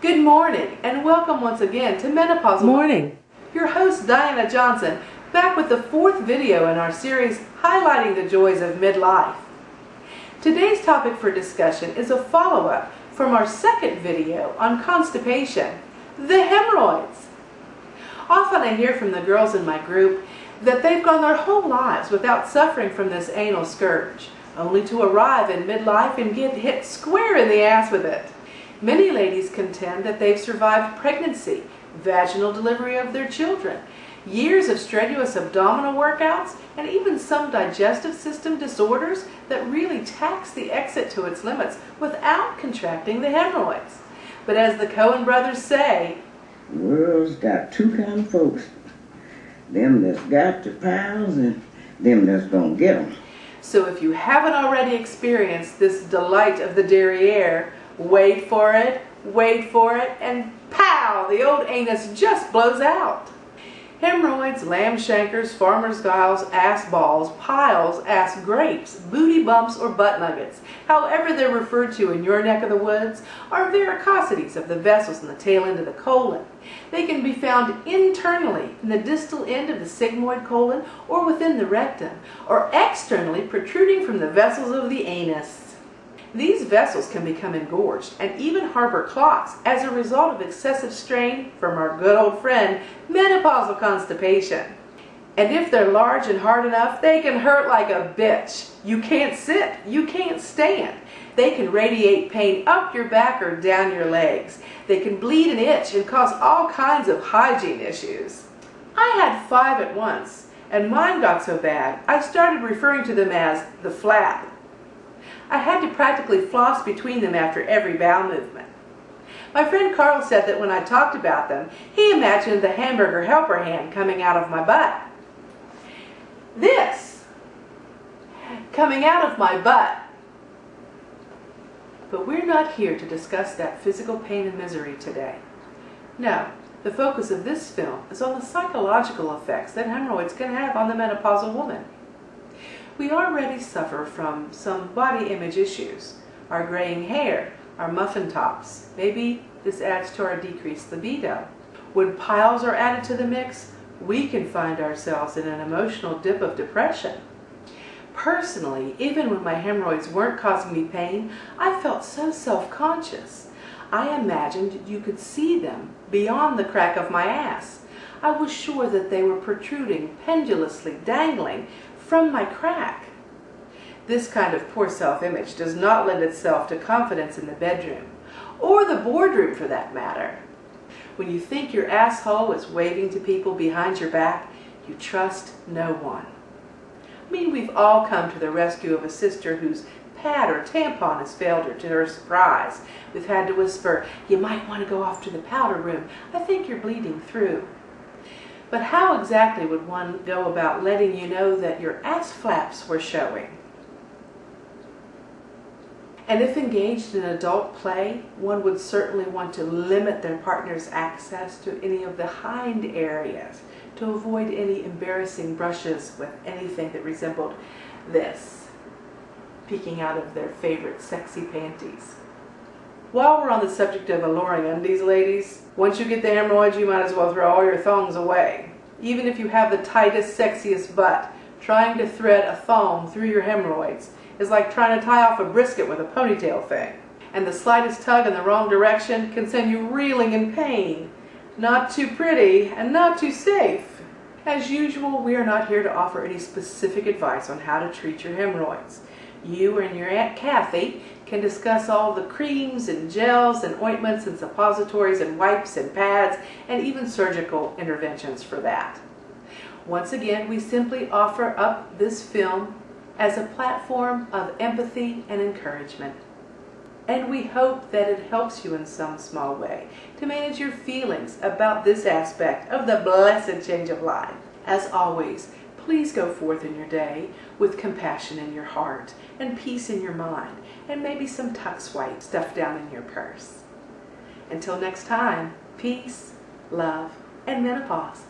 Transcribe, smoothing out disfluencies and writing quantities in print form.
Good morning and welcome once again to Menopausal. Morning. Your host Diana Johnson, back with the fourth video in our series highlighting the joys of midlife. Today's topic for discussion is a follow-up from our second video on constipation, the hemorrhoids. Often I hear from the girls in my group that they've gone their whole lives without suffering from this anal scourge, only to arrive in midlife and get hit square in the ass with it. Many ladies contend that they've survived pregnancy, vaginal delivery of their children, years of strenuous abdominal workouts, and even some digestive system disorders that really tax the exit to its limits without contracting the hemorrhoids. But as the Cohen brothers say, the world's got two kind of folks. Them that's got the piles and them that's gonna get them. So if you haven't already experienced this delight of the derriere, wait for it, and pow, the old anus just blows out. Hemorrhoids, lamb shankers, farmer's guiles, ass balls, piles, ass grapes, booty bumps, or butt nuggets, however they're referred to in your neck of the woods, are varicosities of the vessels in the tail end of the colon. They can be found internally in the distal end of the sigmoid colon or within the rectum, or externally protruding from the vessels of the anus. These vessels can become engorged and even harbor clots as a result of excessive strain from our good old friend, menopausal constipation. And if they're large and hard enough, they can hurt like a bitch. You can't sit, you can't stand. They can radiate pain up your back or down your legs. They can bleed and itch and cause all kinds of hygiene issues. I had 5 at once, and mine got so bad, I started referring to them as the flap. I had to practically floss between them after every bowel movement. My friend Carl said that when I talked about them, he imagined the hamburger helper hand coming out of my butt. This coming out of my butt. But we're not here to discuss that physical pain and misery today. No, the focus of this film is on the psychological effects that hemorrhoids can have on the menopausal woman. We already suffer from some body image issues, our graying hair, our muffin tops. Maybe this adds to our decreased libido. When piles are added to the mix, we can find ourselves in an emotional dip of depression. Personally, even when my hemorrhoids weren't causing me pain, I felt so self-conscious. I imagined you could see them beyond the crack of my ass. I was sure that they were protruding, pendulously dangling from my crack. This kind of poor self-image does not lend itself to confidence in the bedroom, or the boardroom for that matter. When you think your asshole is waving to people behind your back, you trust no one. I mean, we've all come to the rescue of a sister whose pad or tampon has failed her to her surprise. We've had to whisper, "You might want to go off to the powder room. I think you're bleeding through." But how exactly would one go about letting you know that your ass flaps were showing? And if engaged in adult play, one would certainly want to limit their partner's access to any of the hind areas to avoid any embarrassing brushes with anything that resembled this, peeking out of their favorite sexy panties. While we're on the subject of alluring undies, ladies, once you get the hemorrhoids, you might as well throw all your thongs away. Even if you have the tightest, sexiest butt, trying to thread a thong through your hemorrhoids is like trying to tie off a brisket with a ponytail thing. And the slightest tug in the wrong direction can send you reeling in pain. Not too pretty and not too safe. As usual, we are not here to offer any specific advice on how to treat your hemorrhoids. You and your Aunt Kathy can discuss all the creams and gels and ointments and suppositories and wipes and pads and even surgical interventions for that. Once again, we simply offer up this film as a platform of empathy and encouragement. And we hope that it helps you in some small way to manage your feelings about this aspect of the blessed change of life. As always, please go forth in your day with compassion in your heart and peace in your mind and maybe some tuck swipe stuffed down in your purse. Until next time, peace, love, and menopause.